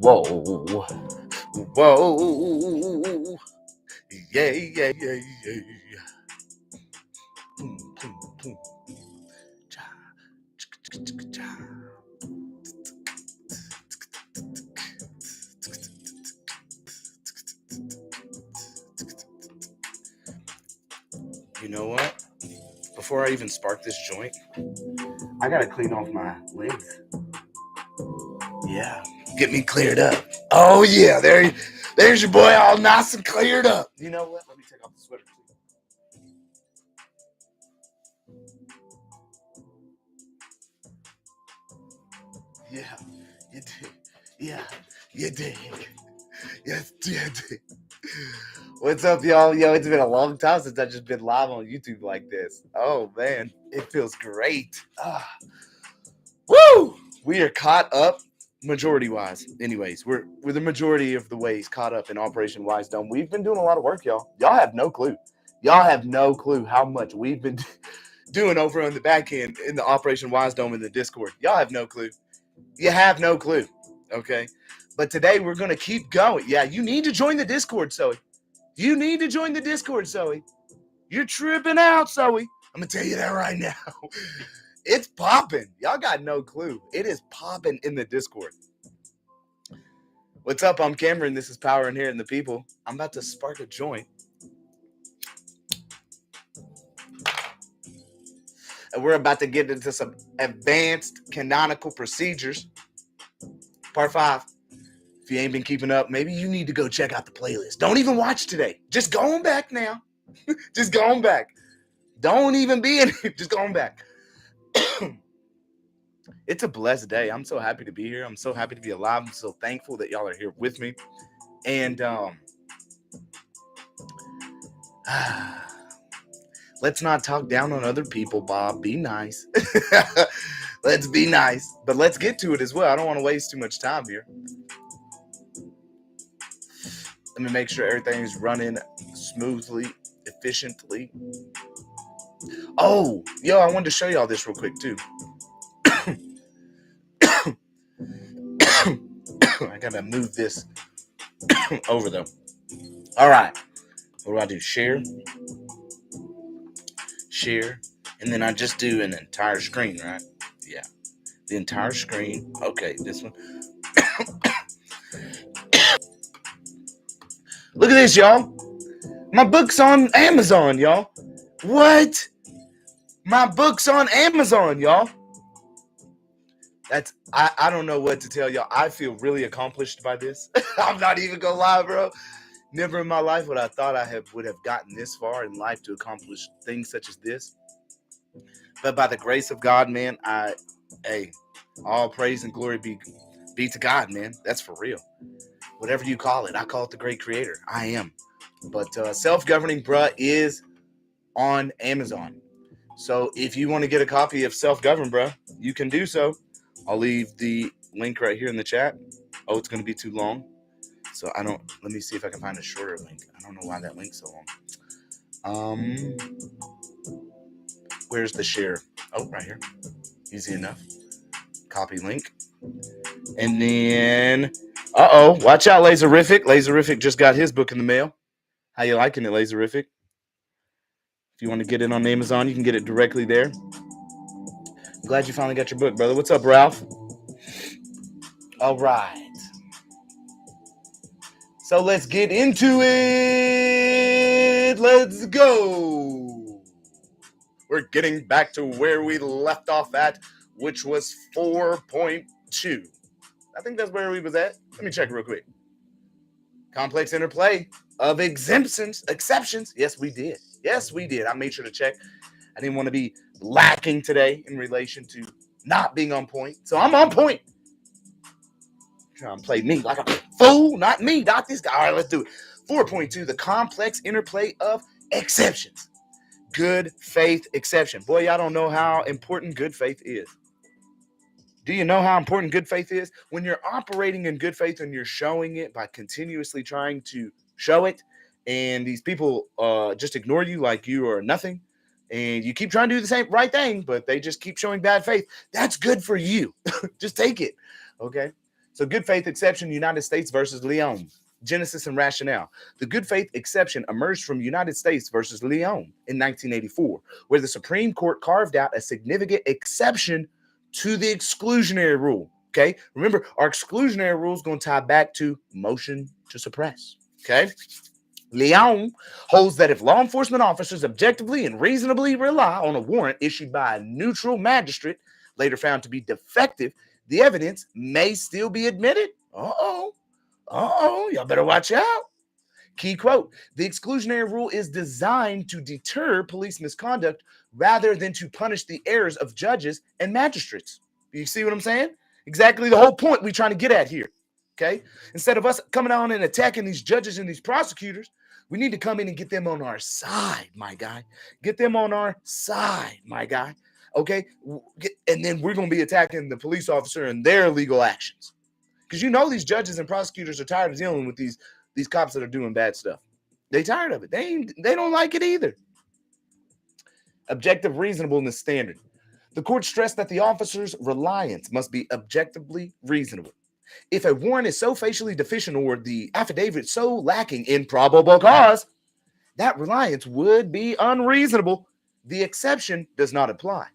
Whoa, whoa, yeah, yeah, yeah, yeah. Boom, boom, boom. Cha, chicka, chicka, chicka, cha. You know what? Before I even spark this joint, I gotta clean off my legs. Yeah, get me cleared up. Oh yeah, there's your boy all nice and cleared up. You know what? Let me take off the sweater too. Yeah, you did. Yeah, you did. Yes, you did. What's up, y'all? Yo, it's been a long time since I've just been live on YouTube like this. Oh man, it feels great. Woo! We are caught up majority wise. Anyways, we're the majority of the ways caught up in Operation Wise Dome. We've been doing a lot of work, y'all. Y'all have no clue. Y'all have no clue how much we've been doing over on the back end in the Operation Wise Dome in the Discord. Y'all have no clue. You have no clue. Okay. But today we're gonna keep going. Yeah, you need to join the Discord, Zoe. You need to join the Discord, Zoe. You're tripping out, Zoe. I'm gonna tell you that right now. It's popping. Y'all got no clue. It is popping in the Discord. What's up? I'm Cameron. This is Power in Here and the People. I'm about to spark a joint. And we're about to get into some advanced canonical procedures. Part 5. If you ain't been keeping up, maybe you need to go check out the playlist. Don't even watch today. Just going back now. Just going back. Don't even be in it. Just going back. It's a blessed day. I'm so happy to be here. I'm so happy to be alive. I'm so thankful that y'all are here with me. And let's not talk down on other people, Bob. Be nice. Let's be nice. But let's get to it as well. I don't want to waste too much time here. Let me make sure everything's running smoothly, efficiently. Oh, yo, I wanted to show y'all this real quick, too. I gotta move this over, though. All right. What do I do? Share. And then I just do an entire screen, right? Yeah. The entire screen. Okay, this one. Look at this, y'all. My book's on Amazon, y'all. What? My book's on Amazon, y'all. I don't know what to tell y'all. I feel really accomplished by this. I'm not even gonna lie, bro. Never in my life would I thought I would have gotten this far in life to accomplish things such as this. But by the grace of God, man, all praise and glory be to God, man. That's for real. Whatever you call it, I call it the great creator. I am. But Self-Governing Bruh is on Amazon. So if you want to get a copy of Self-Govern Bruh, you can do so. I'll leave the link right here in the chat. Oh, it's going to be too long. So let me see if I can find a shorter link. I don't know why that link's so long. Where's the share? Oh, right here. Easy enough. Copy link. And then, watch out, Laserific. Laserific just got his book in the mail. How you liking it, Laserific? If you want to get it on Amazon, you can get it directly there. I'm glad you finally got your book, brother. What's up, Ralph? All right. So let's get into it. Let's go. We're getting back to where we left off at, which was 4.2. I think that's where we was at. Let me check real quick. Complex interplay of exceptions. Yes, we did. I made sure to check. I didn't want to be lacking today in relation to not being on point. So I'm on point. Trying to play me like a fool. Not me, not this guy. All right, let's do it. 4.2, the complex interplay of exceptions. Good faith exception. Boy, y'all don't know how important good faith is. Do you know how important good faith is? When you're operating in good faith and you're showing it by continuously trying to show it, and these people just ignore you like you are nothing, and you keep trying to do the same right thing, but they just keep showing bad faith, that's good for you. Just take it, okay? So good faith exception, United States versus Leon. Genesis and rationale. The good faith exception emerged from United States versus Leon in 1984, where the Supreme Court carved out a significant exception to the exclusionary rule. Okay, remember our exclusionary rule is going to tie back to motion to suppress. Okay, Leon holds that if law enforcement officers objectively and reasonably rely on a warrant issued by a neutral magistrate, later found to be defective, the evidence may still be admitted. Y'all better watch out. Key quote, the exclusionary rule is designed to deter police misconduct rather than to punish the errors of judges and magistrates. You see what I'm saying? Exactly the whole point we're trying to get at here. Okay? Instead of us coming on and attacking these judges and these prosecutors, we need to come in and get them on our side, my guy. Get them on our side, my guy. Okay? And then we're going to be attacking the police officer and their legal actions. Because you know these judges and prosecutors are tired of dealing with these cops that are doing bad stuff. They tired of it. They don't like it either. Objective reasonableness standard. The court stressed that the officer's reliance must be objectively reasonable. If a warrant is so facially deficient or the affidavit so lacking in probable cause, that reliance would be unreasonable. The exception does not apply.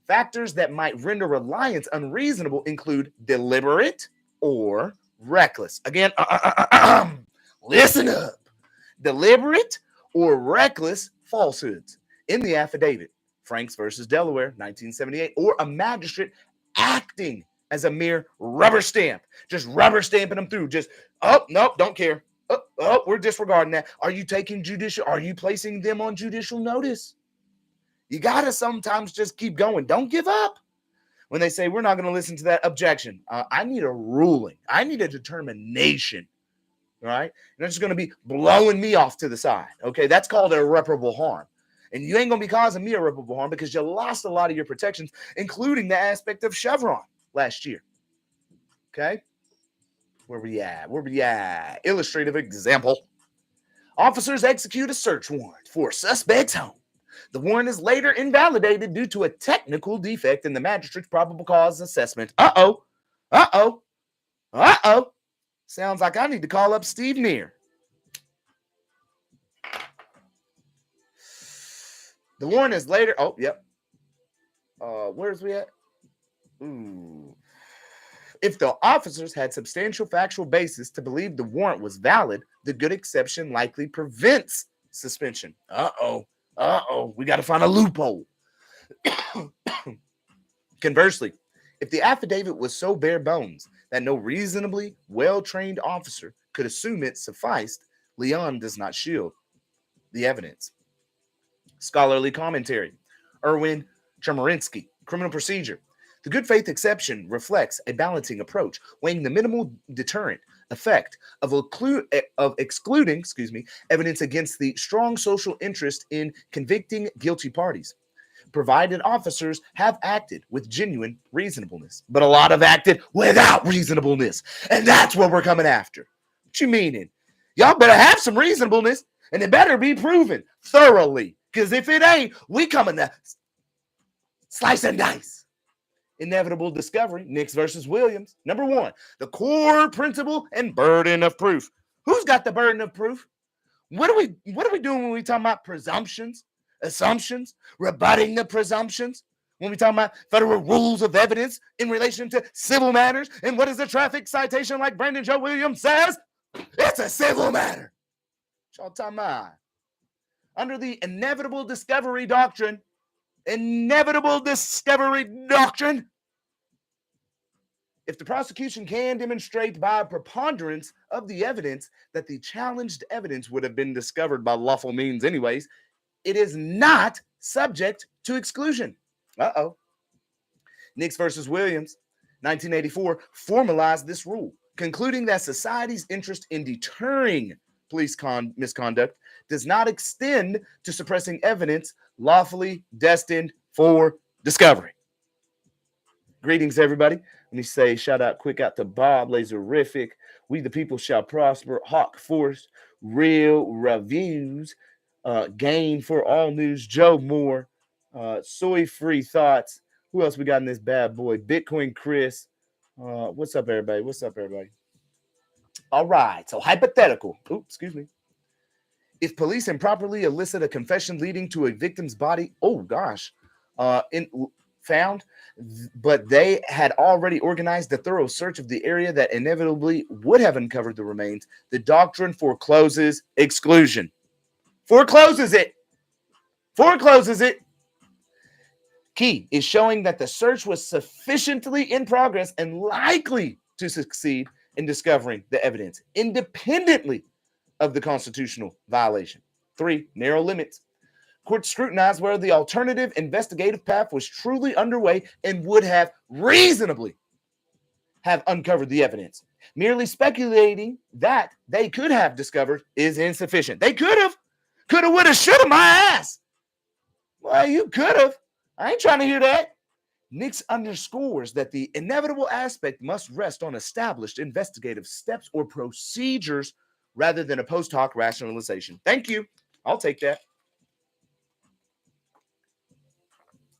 Factors that might render reliance unreasonable include deliberate or reckless. Again, listen up. Deliberate or reckless falsehoods in the affidavit. Franks versus Delaware, 1978, or a magistrate acting as a mere rubber stamp, just rubber stamping them through. Just, nope, don't care. We're disregarding that. Are you placing them on judicial notice? You got to sometimes just keep going. Don't give up. When they say, we're not going to listen to that objection, I need a ruling. I need a determination, right? And they're just going to be blowing me off to the side, okay? That's called irreparable harm. And you ain't going to be causing me irreparable harm because you lost a lot of your protections, including the aspect of Chevron last year, okay? Where we at? Illustrative example. Officers execute a search warrant for a suspect's home. The warrant is later invalidated due to a technical defect in the magistrate's probable cause assessment. Sounds like I need to call up Steve Neer. The warrant is later... where's we at? If the officers had substantial factual basis to believe the warrant was valid, the good exception likely prevents suspension. We got to find a loophole. Conversely, if the affidavit was so bare bones that no reasonably well-trained officer could assume it sufficed, Leon does not shield the evidence. Scholarly commentary. Erwin Chemerinsky, Criminal Procedure. The good faith exception reflects a balancing approach, weighing the minimal deterrent effect of excluding evidence against the strong social interest in convicting guilty parties, provided officers have acted with genuine reasonableness. But a lot have acted without reasonableness, and that's what we're coming after. What you meaning? Y'all better have some reasonableness, and it better be proven thoroughly, because if it ain't, we coming to slice and dice. Inevitable discovery, Nix versus Williams. Number one, the core principle and burden of proof. Who's got the burden of proof? What are we doing when we talk about presumptions, assumptions, rebutting the presumptions? When we talk about federal rules of evidence in relation to civil matters, and what is a traffic citation like Brandon Joe Williams says? It's a civil matter. What y'all talking about? Under the inevitable discovery doctrine, if the prosecution can demonstrate by preponderance of the evidence that the challenged evidence would have been discovered by lawful means anyways, it is not subject to exclusion. Nix versus Williams, 1984, formalized this rule, concluding that society's interest in deterring police misconduct does not extend to suppressing evidence lawfully destined for discovery. Greetings, everybody. Let me say shout out quick out to Bob Laserific. We the people shall prosper. Hawk Force, Real Reviews, Gain for All News, Joe Moore, Soy Free Thoughts. Who else we got in this bad boy? Bitcoin Chris, What's up, everybody? What's up, everybody? All right. So hypothetical. Oops, excuse me. If police improperly elicit a confession leading to a victim's body, found, but they had already organized a thorough search of the area that inevitably would have uncovered the remains, the doctrine forecloses exclusion. Forecloses it. Forecloses it. Key is showing that the search was sufficiently in progress and likely to succeed in discovering the evidence independently of the constitutional violation. 3, narrow limits. Courts scrutinized whether the alternative investigative path was truly underway and would have reasonably have uncovered the evidence. Merely speculating that they could have discovered is insufficient. They could have, would have, should have, my ass. Well, you could have. I ain't trying to hear that. Nix underscores that the inevitable aspect must rest on established investigative steps or procedures rather than a post hoc rationalization. Thank you. I'll take that.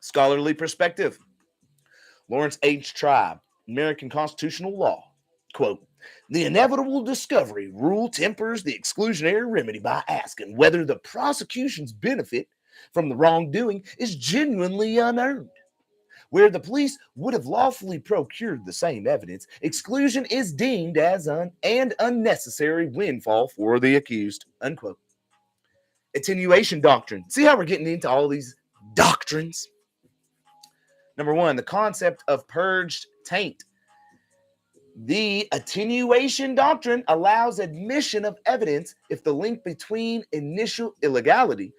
Scholarly perspective. Lawrence H. Tribe, American Constitutional Law. Quote, the inevitable discovery rule tempers the exclusionary remedy by asking whether the prosecution's benefit from the wrongdoing is genuinely unearned. Where the police would have lawfully procured the same evidence, exclusion is deemed as an unnecessary windfall for the accused. Unquote. Attenuation doctrine. See how we're getting into all these doctrines? Number 1, the concept of purged taint. The attenuation doctrine allows admission of evidence if the link between initial illegality,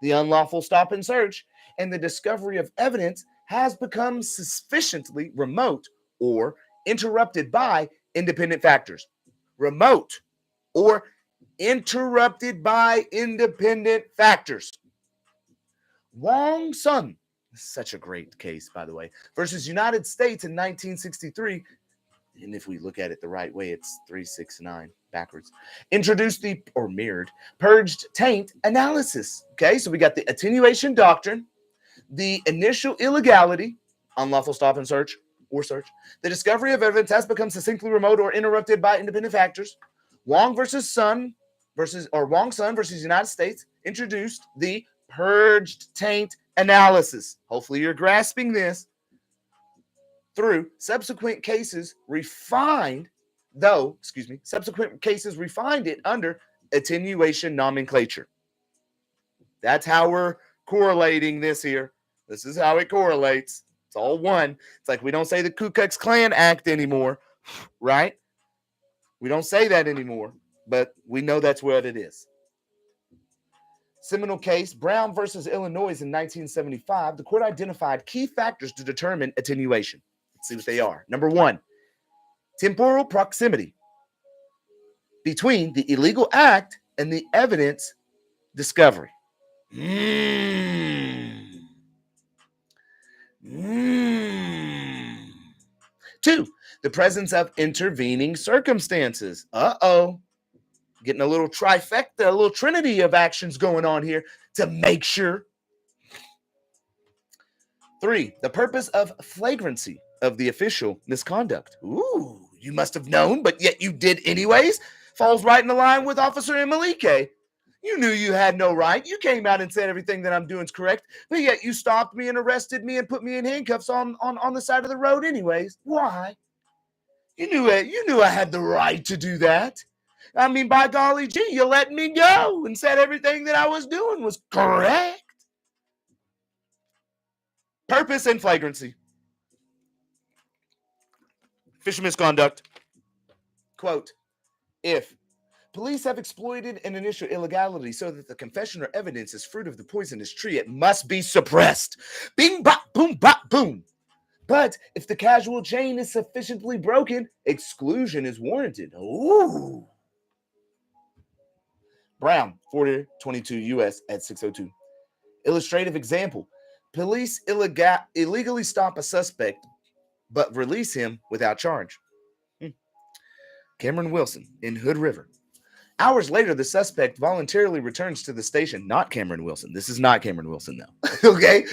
the unlawful stop and search, and the discovery of evidence has become sufficiently remote or interrupted by independent factors. Remote or interrupted by independent factors. Wong Sun, such a great case, by the way, versus United States in 1963. And if we look at it the right way, it's 369 backwards. Introduced the, or mirrored, purged taint analysis. Okay, so we got the attenuation doctrine, the initial illegality, unlawful stop and search, or search. The discovery of evidence has become succinctly remote or interrupted by independent factors. Wong Sun versus United States introduced the purged taint analysis. Hopefully you're grasping this. Through subsequent cases refined it under attenuation nomenclature. That's how we're correlating this here. This is how it correlates. It's all one. It's like we don't say the Ku Klux Klan Act anymore, right? We don't say that anymore, but we know that's what it is. Seminal case, Brown versus Illinois in 1975, the court identified key factors to determine attenuation. Let's see what they are. Number 1, temporal proximity between the illegal act and the evidence discovery. 2, the presence of intervening circumstances. Getting a little trifecta, a little trinity of actions going on here to make sure. 3, the purpose of flagrancy of the official misconduct. Ooh, you must have known, but yet you did anyways. Falls right in the line with Officer Emelike. You knew you had no right. You came out and said everything that I'm doing is correct, but yet you stopped me and arrested me and put me in handcuffs on the side of the road anyways. Why? You knew it. You knew I had the right to do that. I mean, by golly gee, you let me go and said everything that I was doing was correct. Purpose and flagrancy. Official misconduct. Quote, if police have exploited an initial illegality so that the confession or evidence is fruit of the poisonous tree, it must be suppressed. Bing, bop, boom, bop, boom. But if the causal chain is sufficiently broken, exclusion is warranted. Ooh. Brown, 4022 U.S. at 602. Illustrative example. Police illegally stop a suspect, but release him without charge. Cameron Wilson in Hood River. Hours later, the suspect voluntarily returns to the station, not Cameron Wilson. This is not Cameron Wilson, though. Okay?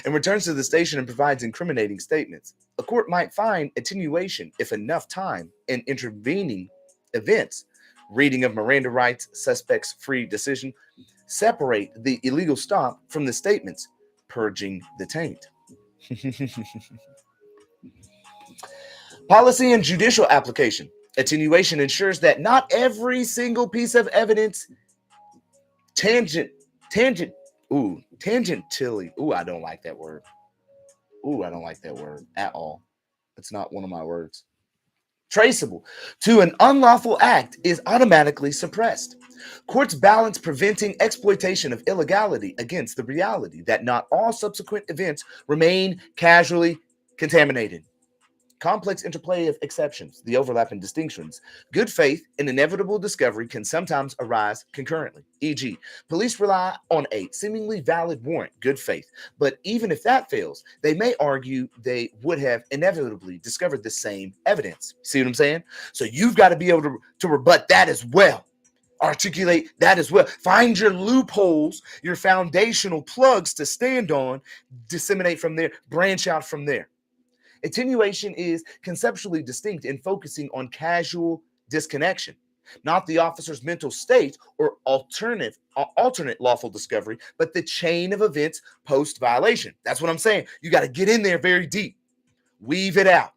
And returns to the station and provides incriminating statements. A court might find attenuation if enough time and intervening events, reading of Miranda rights, suspect's free decision, separate the illegal stop from the statements, purging the taint. Policy and judicial application. Attenuation ensures that not every single piece of evidence tangentially. I don't like that word. I don't like that word at all. It's not one of my words. Traceable to an unlawful act is automatically suppressed. Courts balance preventing exploitation of illegality against the reality that not all subsequent events remain casually contaminated. Complex interplay of exceptions, the overlapping distinctions. Good faith and inevitable discovery can sometimes arise concurrently. E.g., police rely on a seemingly valid warrant, good faith, but even if that fails, they may argue they would have inevitably discovered the same evidence. See what I'm saying? So you've got to be able to rebut that as well. Articulate that as well. Find your loopholes, your foundational plugs to stand on, disseminate from there, branch out from there. Attenuation is conceptually distinct in focusing on casual disconnection, not the officer's mental state or alternate lawful discovery, but the chain of events post-violation. That's what I'm saying. You got to get in there very deep, weave it out,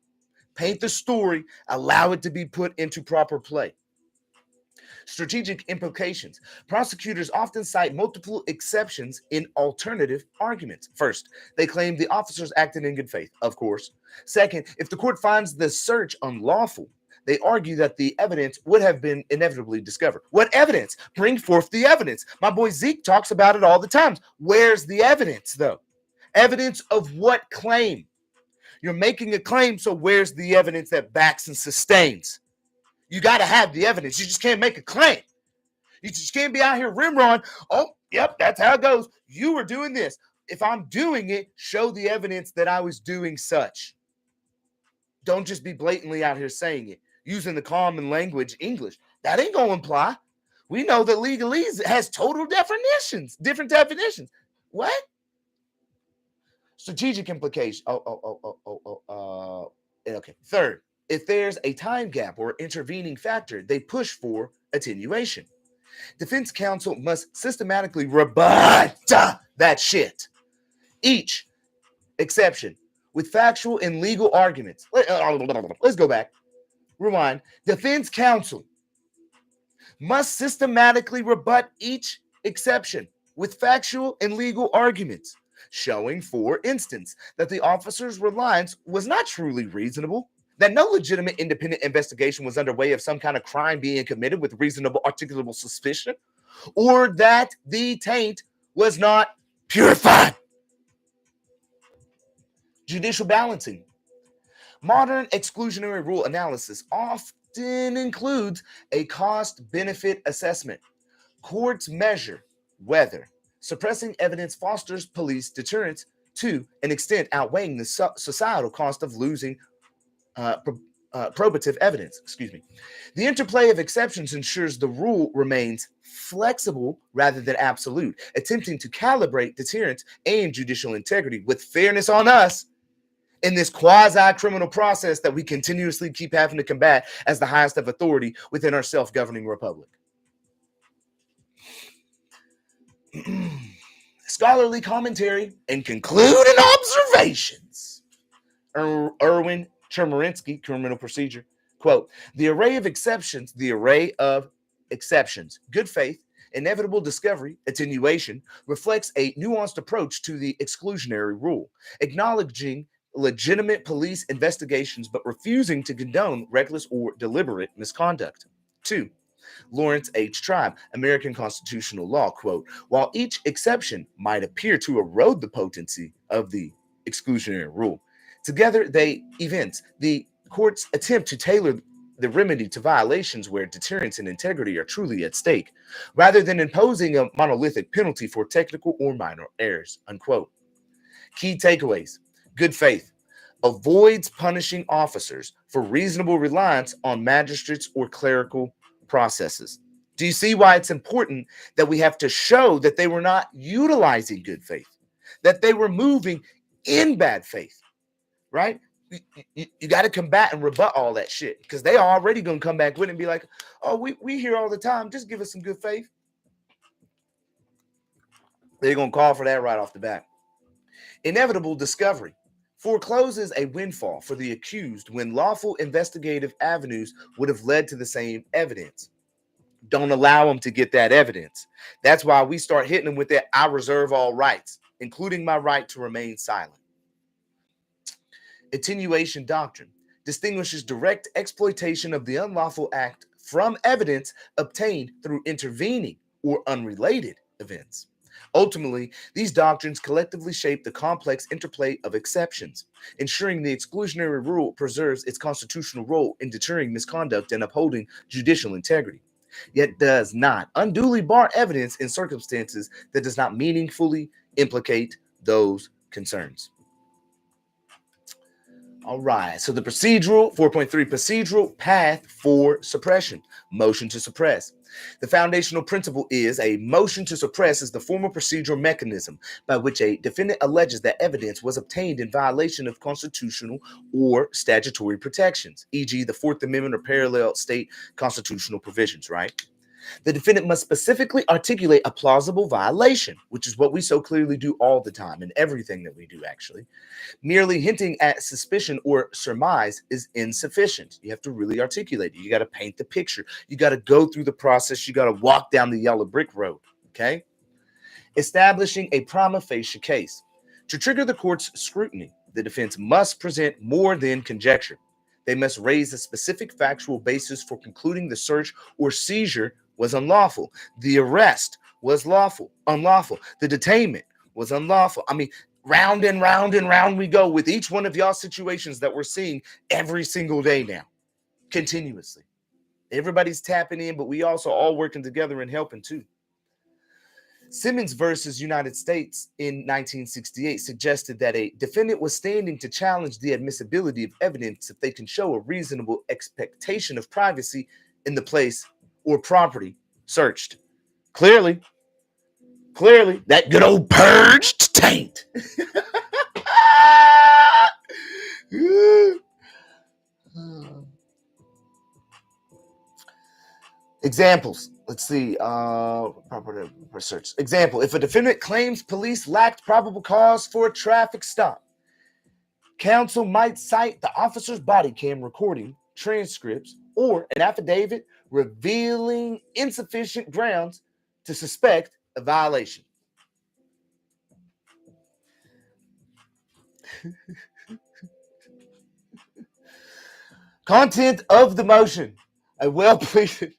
paint the story, allow it to be put into proper play. Strategic implications. Prosecutors often cite multiple exceptions in alternative arguments. First, they claim the officers acted in good faith, of course. Second, if the court finds the search unlawful, they argue that the evidence would have been inevitably discovered. What evidence? Bring forth the evidence. My boy Zeke talks about it all the time. Where's the evidence, though? Evidence of what claim? You're making a claim, so where's the evidence that backs and sustains? You got to have the evidence. You just can't make a claim. You just can't be out here rimrolling. Oh, yep, that's how it goes. You were doing this. If I'm doing it, show the evidence that I was doing such. Don't just be blatantly out here saying it, using the common language English. That ain't going to imply. We know that legalese has total definitions, different definitions. What? Strategic implication. Okay. Third, if there's a time gap or intervening factor, they push for attenuation. Defense counsel must systematically rebut that shit. Each exception with factual and legal arguments. Let's go back. Rewind. Defense counsel must systematically rebut each exception with factual and legal arguments, showing, for instance, that the officer's reliance was not truly reasonable, that no legitimate independent investigation was underway of some kind of crime being committed with reasonable articulable suspicion, or that the taint was not purified. Judicial balancing. Modern exclusionary rule analysis often includes a cost-benefit assessment. Courts measure whether suppressing evidence fosters police deterrence to an extent outweighing the societal cost of losing probative evidence. The interplay of exceptions ensures the rule remains flexible rather than absolute, attempting to calibrate deterrence and judicial integrity with fairness on us in this quasi-criminal process that we continuously keep having to combat as the highest of authority within our self-governing republic. Scholarly commentary and concluding observations. Erwin Chemerinsky, Criminal Procedure, quote, the array of exceptions, good faith, inevitable discovery, attenuation, reflects a nuanced approach to the exclusionary rule, acknowledging legitimate police investigations but refusing to condone reckless or deliberate misconduct. 2. Lawrence H. Tribe, American Constitutional Law, quote, while each exception might appear to erode the potency of the exclusionary rule, together they evince the court's attempt to tailor the remedy to violations where deterrence and integrity are truly at stake, rather than imposing a monolithic penalty for technical or minor errors, unquote. Key takeaways. Good faith avoids punishing officers for reasonable reliance on magistrates or clerical processes. Do you see why it's important that we have to show that they were not utilizing good faith, that they were moving in bad faith, right? You got to combat and rebut all that shit, because they are already going to come back with it and be like, oh, we hear all the time, just give us some good faith. They're going to call for that right off the bat. Inevitable discovery forecloses a windfall for the accused when lawful investigative avenues would have led to the same evidence. Don't allow them to get that evidence. That's why we start hitting them with that I reserve all rights, including my right to remain silent. Attenuation doctrine distinguishes direct exploitation of the unlawful act from evidence obtained through intervening or unrelated events. Ultimately, these doctrines collectively shape the complex interplay of exceptions, ensuring the exclusionary rule preserves its constitutional role in deterring misconduct and upholding judicial integrity, yet does not unduly bar evidence in circumstances that does not meaningfully implicate those concerns. All right, so the procedural, 4.3 procedural path for suppression, motion to suppress. The foundational principle is a motion to suppress is the formal procedural mechanism by which a defendant alleges that evidence was obtained in violation of constitutional or statutory protections, e.g. the Fourth Amendment or parallel state constitutional provisions, right? The defendant must specifically articulate a plausible violation, which is what we so clearly do all the time in everything that we do, actually. Merely hinting at suspicion or surmise is insufficient. You have to really articulate it. You got to paint the picture. You got to go through the process. You got to walk down the yellow brick road, okay? Establishing a prima facie case. To trigger the court's scrutiny, the defense must present more than conjecture. They must raise a specific factual basis for concluding the search or seizure was unlawful. The arrest was unlawful. The detainment was unlawful. I mean, round and round and round we go with each one of y'all situations that we're seeing every single day now, continuously. Everybody's tapping in, but we also all working together and helping too. Simmons versus United States in 1968 suggested that a defendant was standing to challenge the admissibility of evidence if they can show a reasonable expectation of privacy in the place or property searched. Clearly, that good old purged taint. Examples. Let's see. Proper research. Example. If a defendant claims police lacked probable cause for a traffic stop, counsel might cite the officer's body cam recording, transcripts, or an affidavit revealing insufficient grounds to suspect a violation. Content of the motion. A well-pleaded...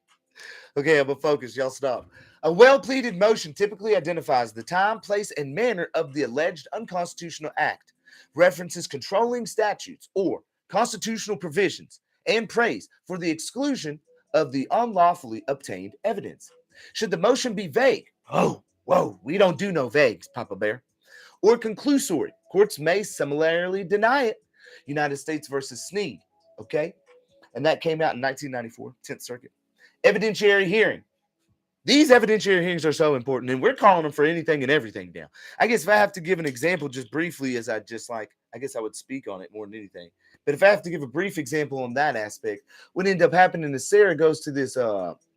Okay, I'm going to focus. Y'all stop. A well-pleaded motion typically identifies the time, place, and manner of the alleged unconstitutional act, references controlling statutes or constitutional provisions, and prays for the exclusion of the unlawfully obtained evidence. Should the motion be vague? Whoa, we don't do no vagues, Papa Bear. Or conclusory, courts may similarly deny it. United States versus Sneed, okay? And that came out in 1994, 10th Circuit. Evidentiary hearing. These evidentiary hearings are so important, and we're calling them for anything and everything now. I guess if I have to give an example just briefly, I guess I would speak on it more than anything. But if I have to give a brief example on that aspect, what ended up happening is Sarah goes to this,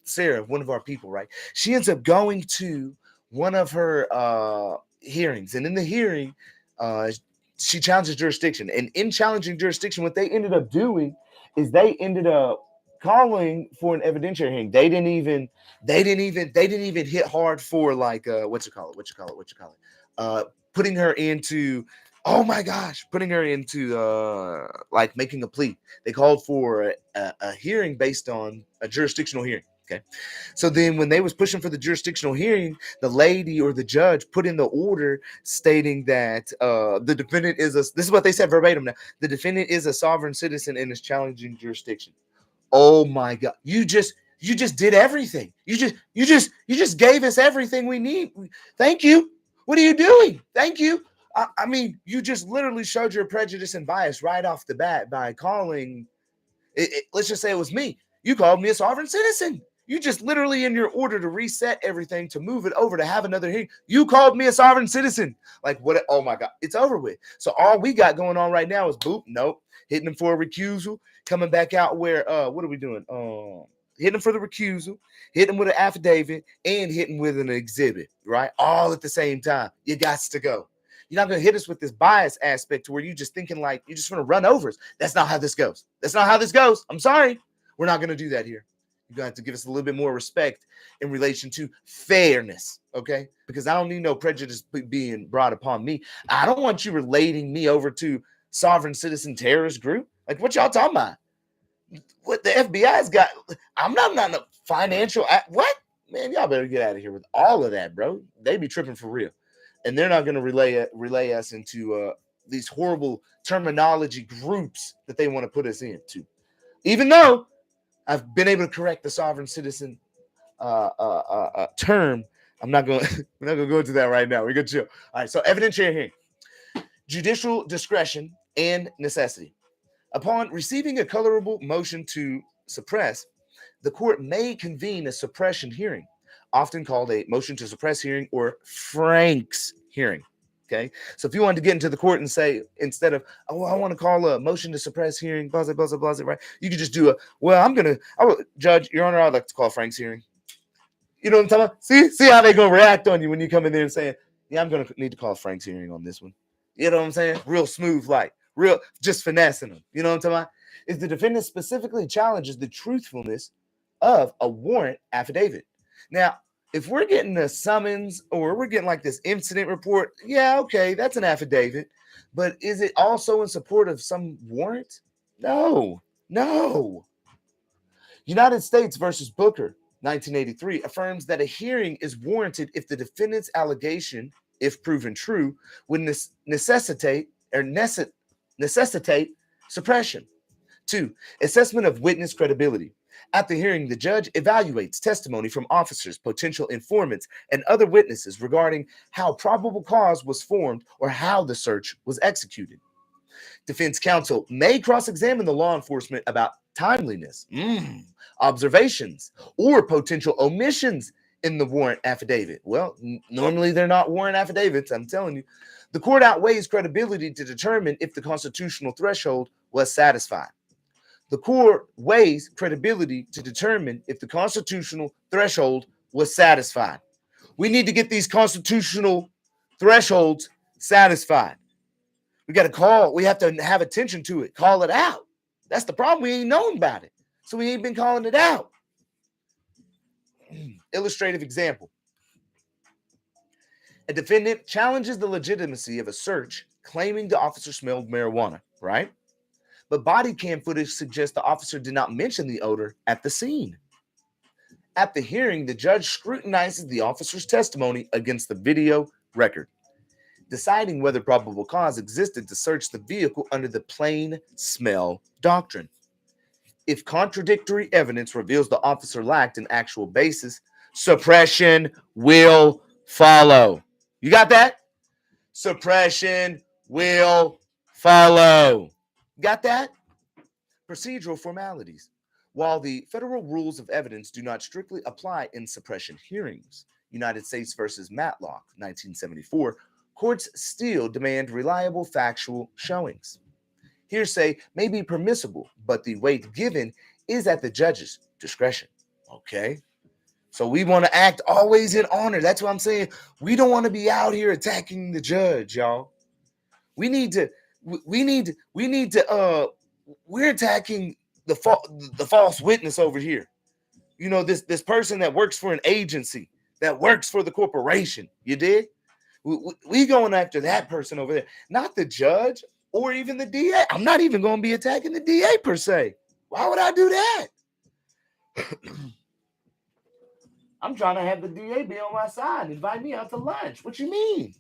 Sarah, one of our people, right? She ends up going to one of her hearings, and in the hearing, she challenges jurisdiction. And in challenging jurisdiction, what they ended up doing is they ended up calling for an evidentiary hearing. They didn't even hit hard for like putting her into, oh my gosh, putting her into like making a plea. They called for a hearing based on a jurisdictional hearing. Okay. So then when they was pushing for the jurisdictional hearing, the lady or the judge put in the order stating that the defendant this is what they said verbatim now. The defendant is a sovereign citizen and is challenging jurisdiction. Oh my God. You just did everything. You just gave us everything we need. Thank you. What are you doing? Thank you. I mean, you just literally showed your prejudice and bias right off the bat by calling let's just say it was me. You called me a sovereign citizen. You just literally, in your order to reset everything, to move it over, to have another hearing, you called me a sovereign citizen. Like, what? Oh my God, it's over with. So all we got going on right now is boop, nope, hitting them for a recusal, coming back out where, what are we doing? Hitting them for the recusal, hitting them with an affidavit, and hitting with an exhibit, right? All at the same time. You got to go. You're not going to hit us with this bias aspect to where you just thinking like you just want to run over us. That's not how this goes. That's not how this goes. I'm sorry. We're not going to do that here. You're going to have to give us a little bit more respect in relation to fairness, okay? Because I don't need no prejudice being brought upon me. I don't want you relating me over to sovereign citizen terrorist group. Like, what y'all talking about? What the FBI's got? I'm not a financial. What? Man, y'all better get out of here with all of that, bro. They be tripping for real. And they're not going to relay us into these horrible terminology groups that they want to put us into. Even though I've been able to correct the sovereign citizen term, I'm not going. We're not going to go into that right now. We're going to chill. All right. So evidentiary hearing, judicial discretion and necessity. Upon receiving a colorable motion to suppress, the court may convene a suppression hearing, often called a motion to suppress hearing or Frank's hearing. Okay, so if you wanted to get into the court and say, instead of, oh, I want to call a motion to suppress hearing, blah, blah, blah, blah, right? You could just do Judge, Your Honor, I'd like to call Frank's hearing. You know what I'm talking about? See how they're going to react on you when you come in there and saying, yeah, I'm going to need to call Frank's hearing on this one. You know what I'm saying? Real smooth, like, real, just finessing them. You know what I'm talking about? If the defendant specifically challenges the truthfulness of a warrant affidavit. Now, if we're getting a summons or we're getting like this incident report, yeah, okay, that's an affidavit. But is it also in support of some warrant? No. United States versus Booker, 1983, affirms that a hearing is warranted if the defendant's allegation, if proven true, would necessitate suppression. 2. Assessment of witness credibility. At the hearing, the judge evaluates testimony from officers, potential informants, and other witnesses regarding how probable cause was formed or how the search was executed. Defense counsel may cross-examine the law enforcement about timeliness, observations, or potential omissions in the warrant affidavit. Well, normally they're not warrant affidavits, I'm telling you. The court outweighs credibility to determine if the constitutional threshold was satisfied. The court weighs credibility to determine if the constitutional threshold was satisfied. We need to get these constitutional thresholds satisfied. We got to call. We have to have attention to it. Call it out. That's the problem. We ain't known about it. So we ain't been calling it out. Illustrative example. A defendant challenges the legitimacy of a search claiming the officer smelled marijuana, right? But body cam footage suggests the officer did not mention the odor at the scene. At the hearing, the judge scrutinizes the officer's testimony against the video record, deciding whether probable cause existed to search the vehicle under the plain smell doctrine. If contradictory evidence reveals the officer lacked an actual basis, suppression will follow. You got that? Suppression will follow. Got that? Procedural formalities. While the federal rules of evidence do not strictly apply in suppression hearings, United States versus Matlock, 1974, courts still demand reliable factual showings. Hearsay may be permissible, but the weight given is at the judge's discretion. Okay? So we want to act always in honor. That's what I'm saying. We don't want to be out here attacking the judge, y'all. We're attacking the false witness over here. You know, this person that works for an agency, that works for the corporation. You dig? We going after that person over there, not the judge or even the DA. I'm not even going to be attacking the DA per se. Why would I do that? I'm trying to have the DA be on my side, invite me out to lunch. What you mean?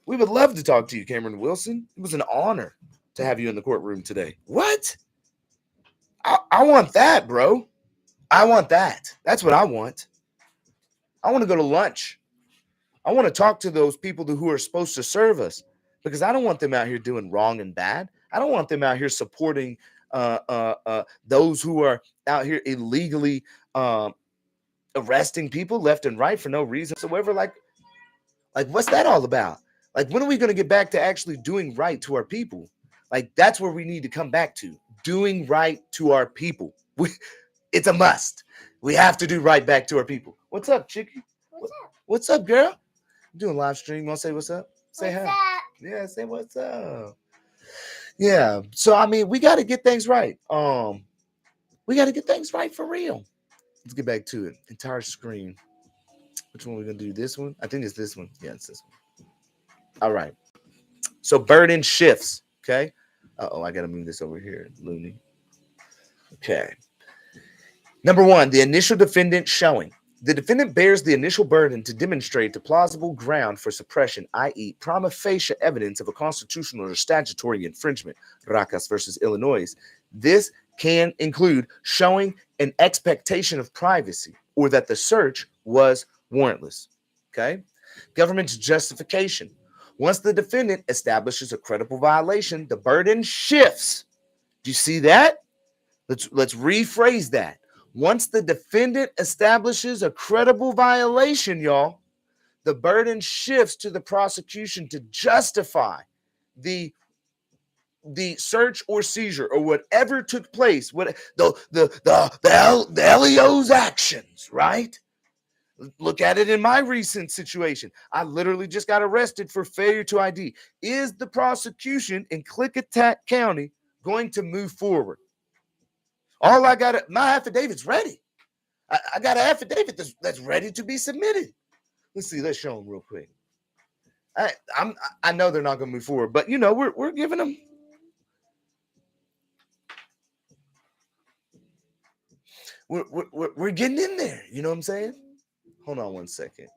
We would love to talk to you, Cameron Wilson. It was an honor to have you in the courtroom today. What? I want that, bro. I want that. That's what I want. I want to go to lunch. I want to talk to those people who are supposed to serve us, because I don't want them out here doing wrong and bad. I don't want them out here supporting those who are out here illegally arresting people left and right for no reason whatsoever. Like what's that all about? Like, when are we going to get back to actually doing right to our people? Like, that's where we need to come back to, doing right to our people. It's a must. We have to do right back to our people. What's up, Chicky? What's up, girl? I'm doing live stream. You want to say what's up? Say hi. Yeah, say what's up. Yeah. So I mean, we got to get things right. We got to get things right for real. Let's get back to it. Entire screen. Which one are we gonna do? This one? I think it's this one. Yeah, it's this one. All right. So burden shifts. Okay. I gotta move this over here, Looney. Okay. Number one, the initial defendant showing. The defendant bears the initial burden to demonstrate the plausible ground for suppression, i.e., prima facie evidence of a constitutional or statutory infringement, Racas versus Illinois. This can include showing an expectation of privacy or that the search was warrantless. Okay? Government's justification. Once the defendant establishes a credible violation, the burden shifts. Do you see that? Let's rephrase that. Once the defendant establishes a credible violation, y'all, the burden shifts to the prosecution to justify the search or seizure or whatever took place, what the LEO's actions, right? Look at it in my recent situation. I literally just got arrested for failure to ID. Is the prosecution in Klickitat County going to move forward? All I got, my affidavit's ready. I got an affidavit that's ready to be submitted. Let's see. Let's show them real quick. I know they're not going to move forward, but we're giving them. We're getting in there. You know what I'm saying? Hold on one second.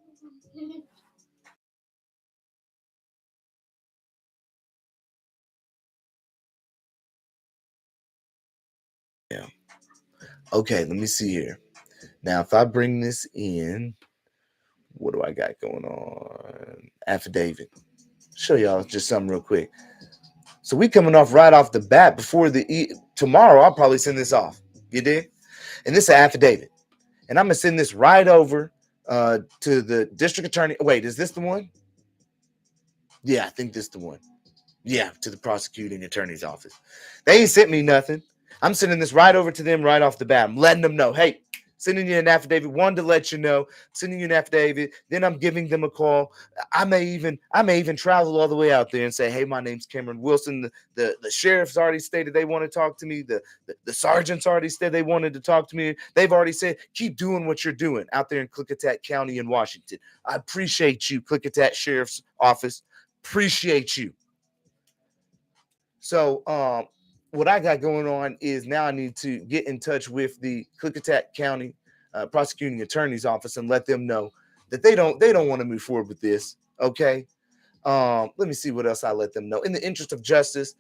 Yeah. Okay. Let me see here. Now, if I bring this in, what do I got going on? Affidavit. Show y'all just something real quick. So we coming off right off the bat before tomorrow. I'll probably send this off. You did? And this is an affidavit. And I'm going to send this right over to the district attorney. Wait, is this the one? Yeah, I think this is the one. Yeah, to the prosecuting attorney's office. They ain't sent me nothing. I'm sending this right over to them right off the bat. I'm letting them know, hey, sending you an affidavit, one to let you know, sending you an affidavit. Then I'm giving them a call. I may even travel all the way out there and say, hey, my name's Cameron Wilson. The sheriff's already stated they want to talk to me. The sergeants already said they wanted to talk to me. They've already said, keep doing what you're doing out there in Klickitat County in Washington. I appreciate you, Klickitat Sheriff's Office. Appreciate you. So what I got going on is now I need to get in touch with the Klickitat County prosecuting attorney's office and let them know that they don't want to move forward with this. Okay. Let me see what else I let them know. In the interest of justice,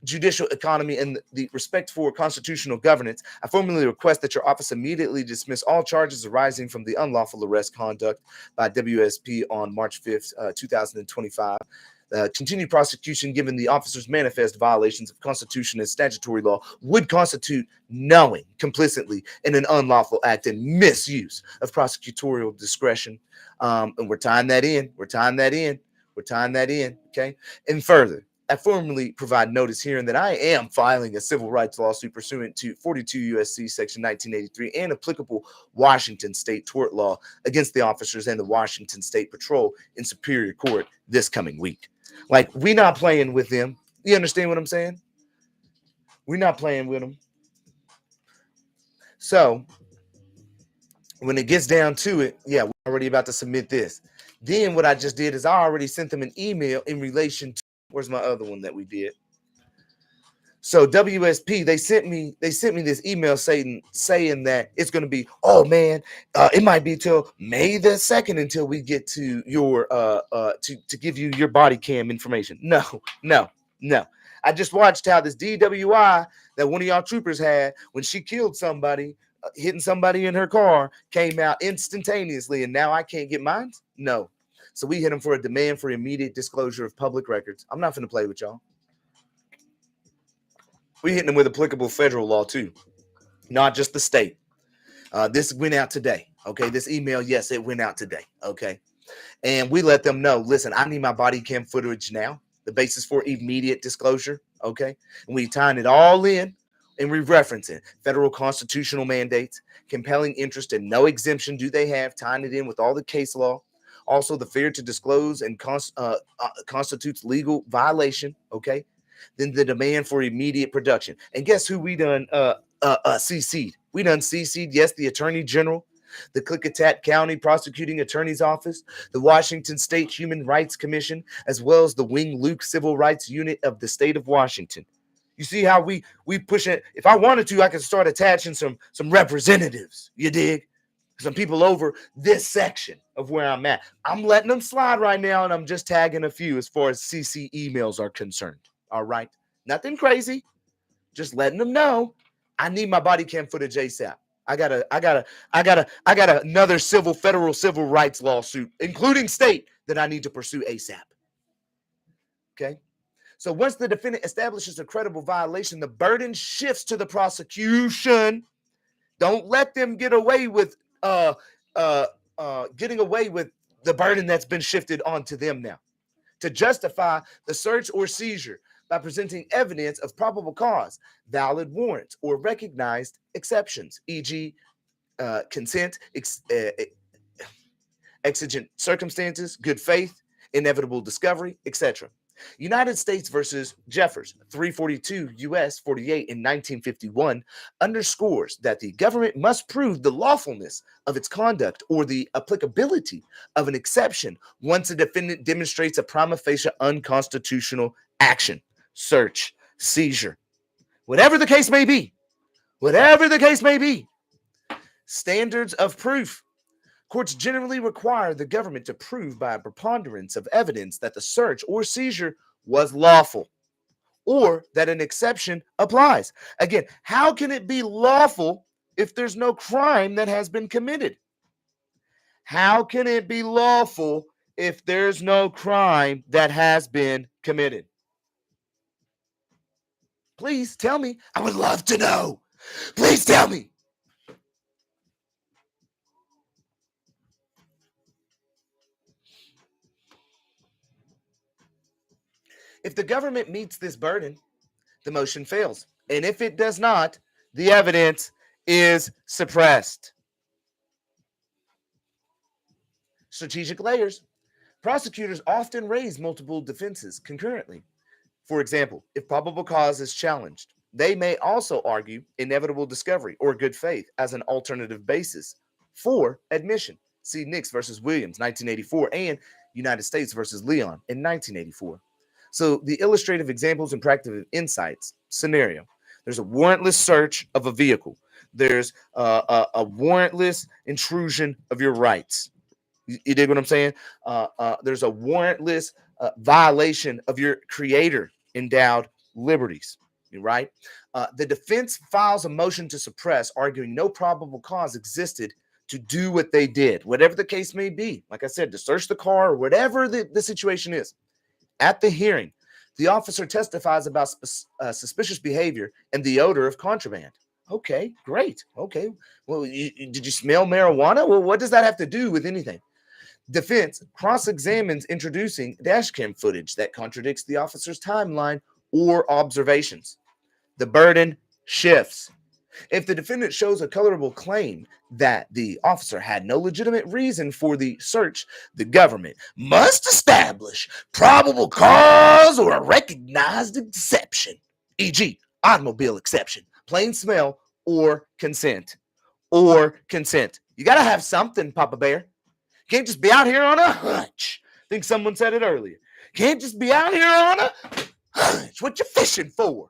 judicial economy, and the respect for constitutional governance, I formally request that your office immediately dismiss all charges arising from the unlawful arrest conduct by WSP on March 5th, 2025. Continued prosecution, given the officer's manifest violations of Constitution and statutory law, would constitute knowing complicitly in an unlawful act and misuse of prosecutorial discretion. And we're tying that in. Okay. And further, I formally provide notice herein that I am filing a civil rights lawsuit pursuant to 42 U.S.C. Section 1983 and applicable Washington State tort law against the officers and the Washington State Patrol in Superior Court this coming week. Like, we're not playing with them. You understand what I'm saying? We're not playing with them. So when it gets down to it, yeah, we're already about to submit this. Then what I just did is I already sent them an email in relation to, where's my other one that we did? So WSP, they sent me this email saying that it's going to be, oh man, it might be till May the 2nd until we get to your to give you your body cam information. No. I just watched how this DWI that one of y'all troopers had when she killed somebody, hitting somebody in her car, came out instantaneously, and now I can't get mine. No. So we hit them for a demand for immediate disclosure of public records. I'm not going to play with y'all. We hitting them with applicable federal law too, not just the state. This went out today. Okay, this email, yes, it went out today. Okay, and we let them know, listen, I need my body cam footage now. The basis for immediate disclosure. Okay, and we tying it all in, and we reference it. Federal constitutional mandates, compelling interest, and no exemption do they have, tying it in with all the case law. Also, the failure to disclose and constitutes legal violation. Okay, then the demand for immediate production. And guess who we done CC'd? We done CC'd, yes, the Attorney General, the Klickitat County Prosecuting Attorney's Office, the Washington State Human Rights Commission, as well as the Wing Luke Civil Rights Unit of the state of Washington. You see how we push it? If I wanted to, I could start attaching some representatives. You dig? Some people over this section of where I'm at. I'm letting them slide right now, and I'm just tagging a few as far as CC emails are concerned. All right, nothing crazy. Just letting them know I need my body cam footage ASAP. I got another federal civil rights lawsuit, including state, that I need to pursue ASAP. Okay. So once the defendant establishes a credible violation, the burden shifts to the prosecution. Don't let them get away with getting away with the burden that's been shifted onto them now. To justify the search or seizure by presenting evidence of probable cause, valid warrants, or recognized exceptions, e.g., consent, exigent circumstances, good faith, inevitable discovery, etc. United States versus Jeffers, 342 U.S. 48 in 1951, underscores that the government must prove the lawfulness of its conduct or the applicability of an exception once a defendant demonstrates a prima facie unconstitutional action, search, seizure, whatever the case may be. Whatever the case may be. Standards of proof. Courts generally require the government to prove by a preponderance of evidence that the search or seizure was lawful or that an exception applies. Again, how can it be lawful if there's no crime that has been committed? How can it be lawful if there's no crime that has been committed? Please tell me. I would love to know. Please tell me. If the government meets this burden, the motion fails. And if it does not, the evidence is suppressed. Strategic layers. Prosecutors often raise multiple defenses concurrently. For example, if probable cause is challenged, they may also argue inevitable discovery or good faith as an alternative basis for admission. See Nix versus Williams, 1984, and United States versus Leon in 1984. So the illustrative examples and practical insights scenario. There's a warrantless search of a vehicle. There's a warrantless intrusion of your rights. You dig what I'm saying? There's a warrantless violation of your creator endowed liberties, right? The defense files a motion to suppress, arguing no probable cause existed to do what they did, whatever the case may be. Like I said, to search the car or whatever the situation is. At the hearing, the officer testifies about suspicious behavior and the odor of contraband. Okay, great. Okay. Well, did you smell marijuana? Well, what does that have to do with anything? Defense cross-examines introducing dashcam footage that contradicts the officer's timeline or observations. The burden shifts. If the defendant shows a colorable claim that the officer had no legitimate reason for the search, the government must establish probable cause or a recognized exception, e.g., automobile exception, plain smell, or consent. You got to have something, Papa Bear. Can't just be out here on a hunch. I think someone said it earlier. Can't just be out here on a hunch. What you fishing for?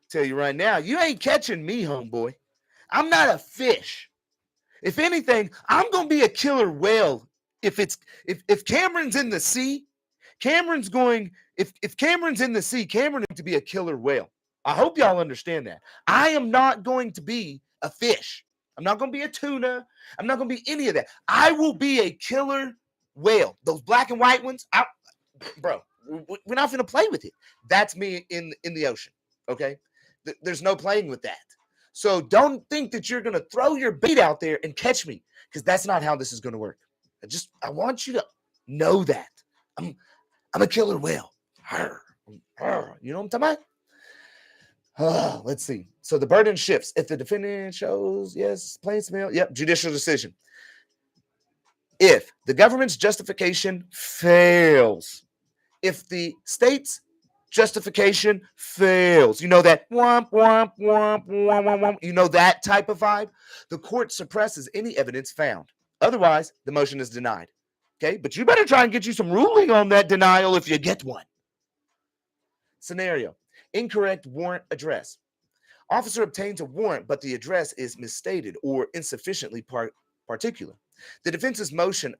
Tell you right now, you ain't catching me, homeboy. I'm not a fish. If anything, I'm gonna be a killer whale. If Cameron's in the sea, Cameron's in the sea, Cameron to be a killer whale. I hope y'all understand that. I am not going to be a fish. I'm not going to be a tuna. I'm not going to be any of that. I will be a killer whale. Those black and white ones, bro, we're not going to play with it. That's me in the ocean, okay? There's no playing with that. So don't think that you're going to throw your bait out there and catch me, because that's not how this is going to work. I want you to know that I'm a killer whale. You know what I'm talking about? Let's see. So the burden shifts. If the defendant shows, yes, plain smell, yep, judicial decision. If the government's justification fails, if the state's justification fails, you know that womp, womp, womp, womp, womp, womp, you know that type of vibe, the court suppresses any evidence found. Otherwise, the motion is denied. Okay, but you better try and get you some ruling on that denial if you get one. Scenario: incorrect warrant address. Officer obtains a warrant, but the address is misstated or insufficiently particular. The defense's motion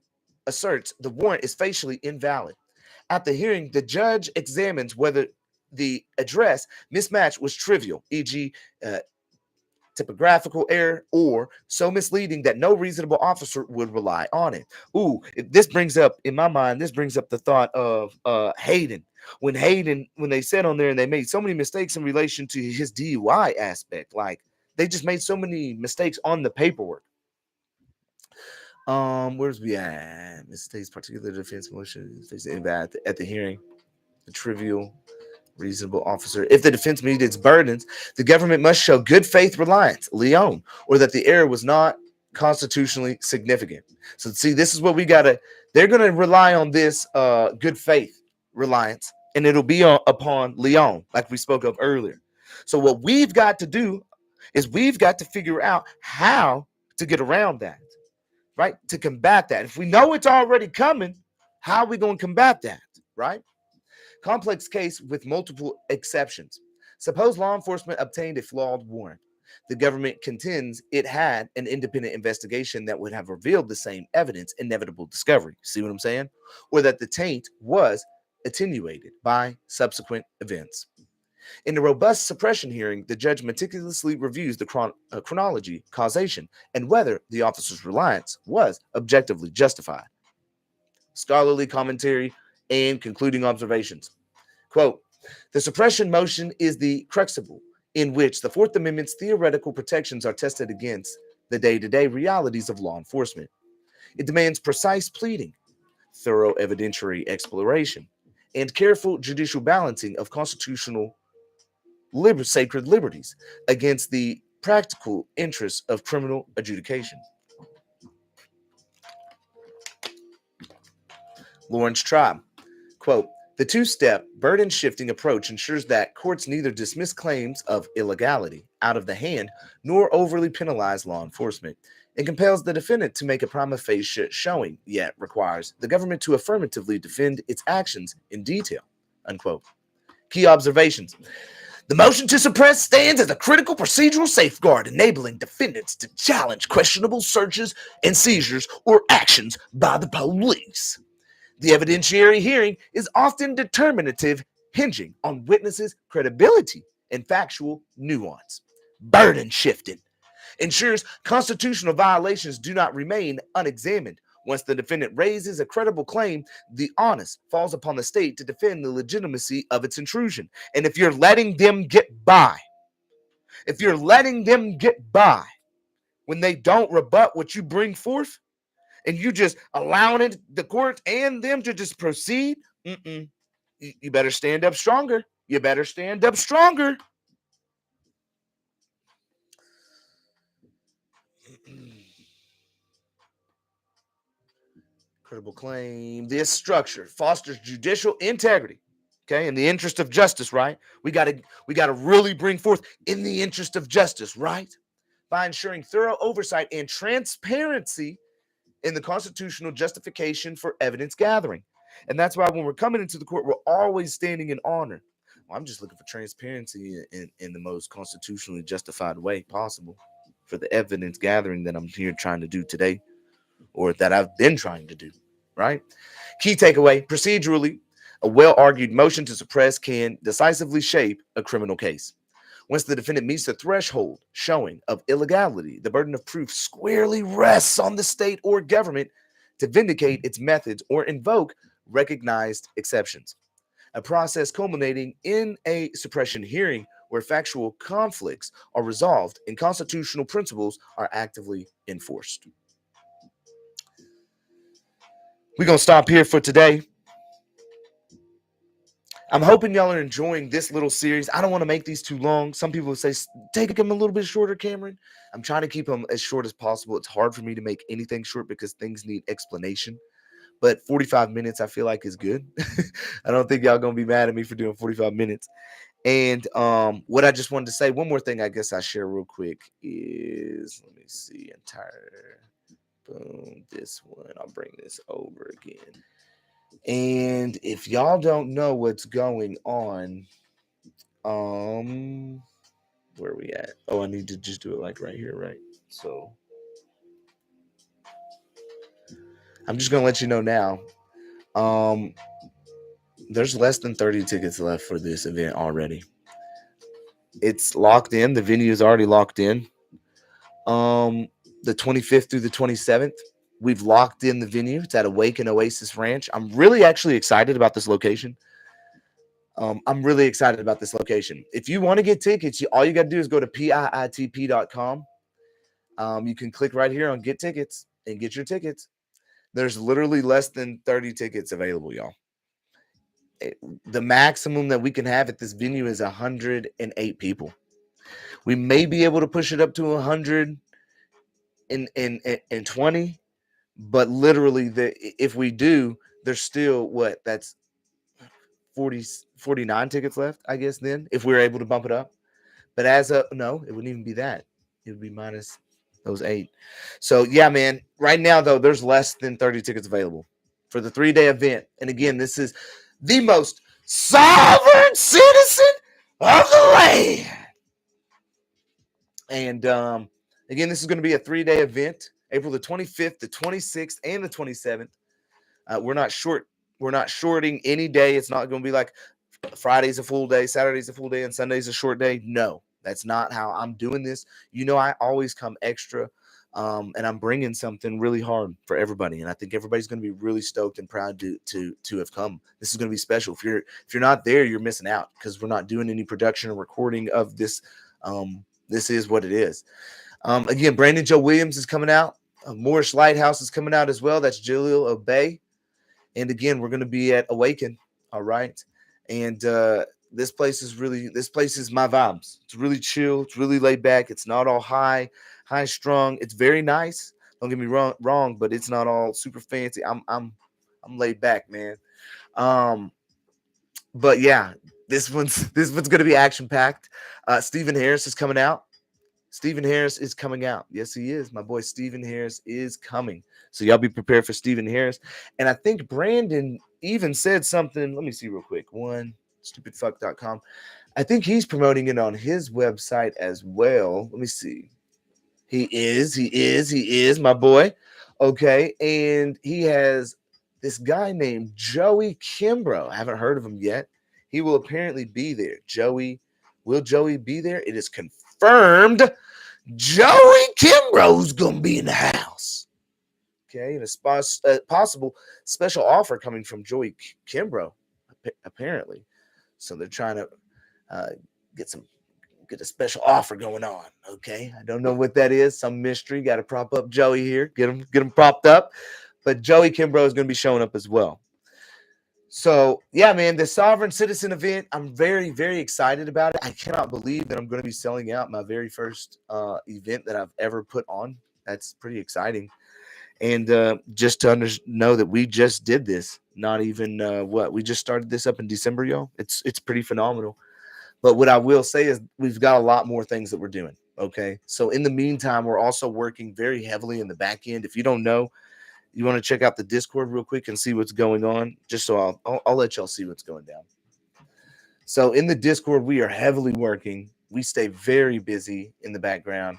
asserts the warrant is facially invalid. At the hearing, the judge examines whether the address mismatch was trivial, e.g., typographical error, or so misleading that no reasonable officer would rely on it. This brings up, in my mind, the thought of Hayden. When they said on there, and they made so many mistakes in relation to his DUI aspect, like they just made so many mistakes on the paperwork. Where's we at? Mistakes, particular defense motion, at the hearing, the trivial, reasonable officer. If the defense meets its burdens, the government must show good faith reliance, Leon, or that the error was not constitutionally significant. So see, this is what we gotta. They're gonna rely on this good faith reliance, and it'll be upon Leon, like we spoke of earlier. So what we've got to do is we've got to figure out how to get around that, right? To combat that. If we know it's already coming, how are we going to combat that, right? Complex case with multiple exceptions. Suppose law enforcement obtained a flawed warrant. The government contends it had an independent investigation that would have revealed the same evidence, inevitable discovery. See what I'm saying? Or that the taint was attenuated by subsequent events. In the robust suppression hearing, the judge meticulously reviews the chronology, causation, and whether the officer's reliance was objectively justified. Scholarly commentary and concluding observations. Quote, the suppression motion is the crucible in which the Fourth Amendment's theoretical protections are tested against the day-to-day realities of law enforcement. It demands precise pleading, thorough evidentiary exploration, and careful judicial balancing of constitutional sacred liberties against the practical interests of criminal adjudication. Lawrence Tribe, quote, the two-step burden-shifting approach ensures that courts neither dismiss claims of illegality out of the hand nor overly penalize law enforcement. It compels the defendant to make a prima facie showing, yet requires the government to affirmatively defend its actions in detail, unquote. Key observations. The motion to suppress stands as a critical procedural safeguard, enabling defendants to challenge questionable searches and seizures or actions by the police. The evidentiary hearing is often determinative, hinging on witnesses' credibility and factual nuance. Burden shifting ensures constitutional violations do not remain unexamined. Once the defendant raises a credible claim, the onus falls upon the state to defend the legitimacy of its intrusion. And if you're letting them get by, when they don't rebut what you bring forth, and you just allowing it, the court and them to just proceed, you better stand up stronger. Credible claim. This structure fosters judicial integrity. Okay, in the interest of justice, right? We gotta really bring forth in the interest of justice, right? By ensuring thorough oversight and transparency in the constitutional justification for evidence gathering. And that's why when we're coming into the court, we're always standing in honor. Well, I'm just looking for transparency in the most constitutionally justified way possible for the evidence gathering that I'm here trying to do today, or that I've been trying to do, right? Key takeaway, procedurally, a well-argued motion to suppress can decisively shape a criminal case. Once the defendant meets the threshold showing of illegality, the burden of proof squarely rests on the state or government to vindicate its methods or invoke recognized exceptions. A process culminating in a suppression hearing where factual conflicts are resolved and constitutional principles are actively enforced. We're going to stop here for today. I'm hoping y'all are enjoying this little series. I don't want to make these too long. Some people say, take them a little bit shorter, Cameron. I'm trying to keep them as short as possible. It's hard for me to make anything short because things need explanation. But 45 minutes, I feel like, is good. I don't think y'all going to be mad at me for doing 45 minutes. And what I just wanted to say, one more thing I guess I share real quick is, let me see, entire, boom, this one. I'll bring this over again. And if y'all don't know what's going on, where are we at? Oh, I need to just do it like right here, right? So I'm just gonna let you know now. There's less than 30 tickets left for this event already. It's locked in. The venue is already locked in. The 25th through the 27th, we've locked in the venue. It's at Awaken Oasis Ranch. I'm really actually excited about this location. I'm really excited about this location. If you want to get tickets, all you got to do is go to piitp.com. You can click right here on Get Tickets and get your tickets. There's literally less than 30 tickets available, y'all. The maximum that we can have at this venue is 108 people. We may be able to push it up to 120, but literally, if we do, there's still that's 49 tickets left, I guess, then, if we're able to bump it up. But no, it wouldn't even be that. It would be minus those 8. So, yeah, man, right now, though, there's less than 30 tickets available for the 3-day event. And again, this is the most sovereign citizen of the land. And again, this is going to be a 3-day event, April the 25th, the 26th, and the 27th. We're not shorting any day. It's not going to be like Friday's a full day, Saturday's a full day, and Sunday's a short day. No, that's not how I'm doing this. I always come extra, and I'm bringing something really hard for everybody. And I think everybody's going to be really stoked and proud to have come. This is going to be special. If you're not there, you're missing out because we're not doing any production or recording of this. This is what it is. Again, Brandon Joe Williams is coming out. Morris Lighthouse is coming out as well. That's Jaleel Obey. And again, we're going to be at Awaken. All right. And this place is my vibes. It's really chill. It's really laid back. It's not all high strung. It's very nice. Don't get me wrong, but it's not all super fancy. I'm laid back, man. But yeah, this one's going to be action packed. Stephen Harris is coming out. Stephen Harris is coming out. Yes, he is. My boy Stephen Harris is coming. So y'all be prepared for Stephen Harris. And I think Brandon even said something. Let me see real quick. Stupidfuck.com. I think he's promoting it on his website as well. Let me see. He is, my boy. Okay. And he has this guy named Joey Kimbrough. I haven't heard of him yet. He will apparently be there. Will Joey be there? It is confirmed. Joey Kimbrough's gonna be in the house. Okay, and a possible special offer coming from Joey Kimbrough, apparently. So they're trying to get a special offer going on. Okay, I don't know what that is. Some mystery. Got to prop up Joey here. Get him propped up. But Joey Kimbrough is going to be showing up as well. So, yeah, man, the Sovereign Citizen event, I'm very, very excited about it. I cannot believe that I'm going to be selling out my very first event that I've ever put on. That's pretty exciting. And just to know that we just did this, not even we just started this up in December, y'all. It's pretty phenomenal. But what I will say is we've got a lot more things that we're doing, okay? So in the meantime, we're also working very heavily in the back end. If you don't know, you want to check out the Discord real quick and see what's going on, just so I'll let y'all see what's going down. So in the Discord, we are heavily working. We stay very busy in the background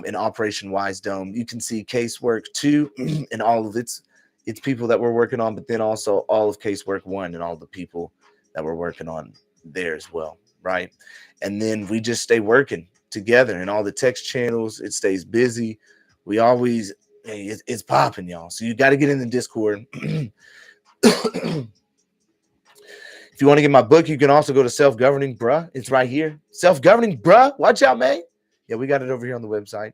in Operation Wise Dome. You can see Casework 2 and all of its people that we're working on, but then also all of Casework 1 and all the people that we're working on there as well, right? And then we just stay working together in all the text channels. It stays busy. We always... It's popping, y'all. So you got to get in the Discord. If you want to get my book, you can also go to Self-Governing Bruh. It's right here. Self-Governing Bruh. Watch out, man. Yeah, we got it over here on the website.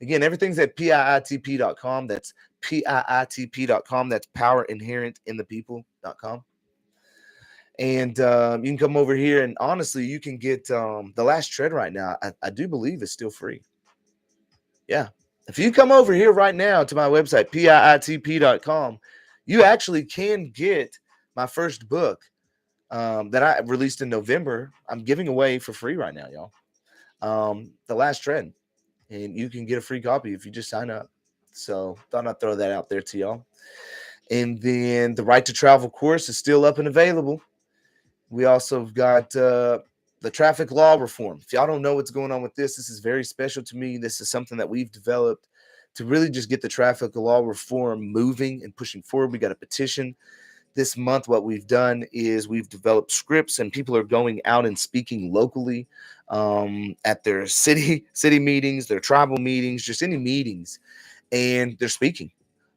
Again, everything's at piitp.com. That's piitp.com. That's powerinherentinthepeople.com. And you can come over here, and honestly, you can get the last tread right now. I do believe it's still free. Yeah. If you come over here right now to my website, piitp.com, you actually can get my first book that I released in November. I'm giving away for free right now, y'all. The Last Tread. And you can get a free copy if you just sign up. So thought I'd throw that out there to y'all. And then the Right to Travel course is still up and available. We also have got the traffic law reform. If y'all don't know what's going on with this is very special to me. This is something that we've developed to really just get the traffic law reform moving and pushing forward. We got a petition this month. What we've done is we've developed scripts, and people are going out and speaking locally at their city meetings, their tribal meetings, just any meetings, and they're speaking.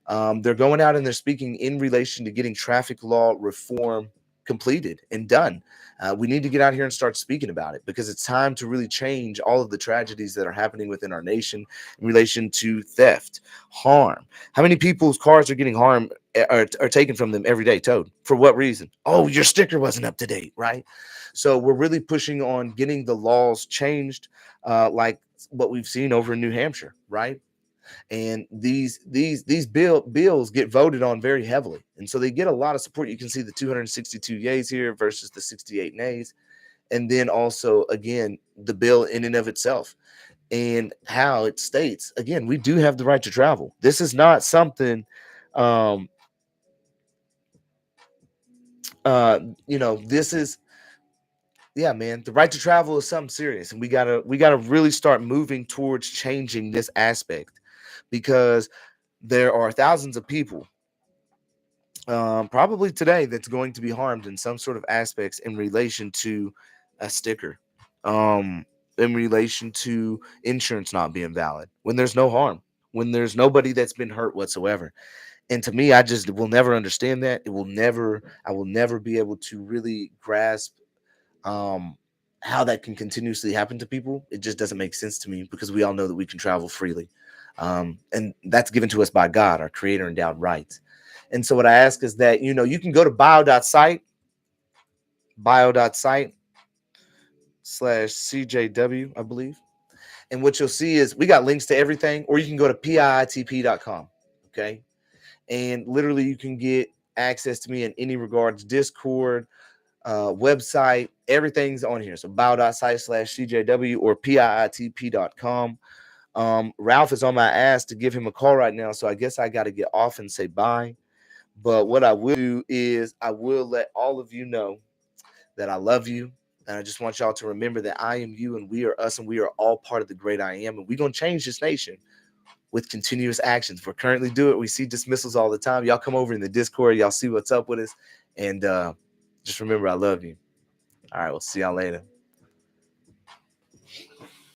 They're going out and they're speaking in relation to getting traffic law reform completed and done. We need to get out here and start speaking about it, because it's time to really change all of the tragedies that are happening within our nation in relation to theft, harm. How many people's cars are getting harmed, are taken from them every day, towed? For what reason? Oh, your sticker wasn't up to date, right? So we're really pushing on getting the laws changed, like what we've seen over in New Hampshire, right? And these bills get voted on very heavily, and so they get a lot of support. You can see the 262 yays here versus the 68 nays, and then also again the bill in and of itself and how it states, again, we do have the right to travel. This is not something this is, yeah, man, the right to travel is something serious, and we gotta really start moving towards changing this aspect, because there are thousands of people probably today that's going to be harmed in some sort of aspects in relation to a sticker, in relation to insurance not being valid, when there's no harm, when there's nobody that's been hurt whatsoever. And to me, I just will never understand that. I will never be able to really grasp um how that can continuously happen to people. It just doesn't make sense to me, because we all know that we can travel freely, and that's given to us by God, our creator, endowed rights. And so what I ask is that, you can go to bio.site/CJW, I believe. And what you'll see is we got links to everything, or you can go to piitp.com. Okay. And literally you can get access to me in any regards, Discord, website, everything's on here. So bio.site/CJW or piitp.com. Ralph is on my ass to give him a call right now, so I guess I got to get off and say bye. But what I will do is I will let all of you know that I love you. And I just want y'all to remember that I am you and we are us, and we are all part of the great I am. And we're going to change this nation with continuous actions. We're currently doing it. We see dismissals all the time. Y'all come over in the Discord. Y'all see what's up with us. And just remember, I love you. All right, we'll see y'all later.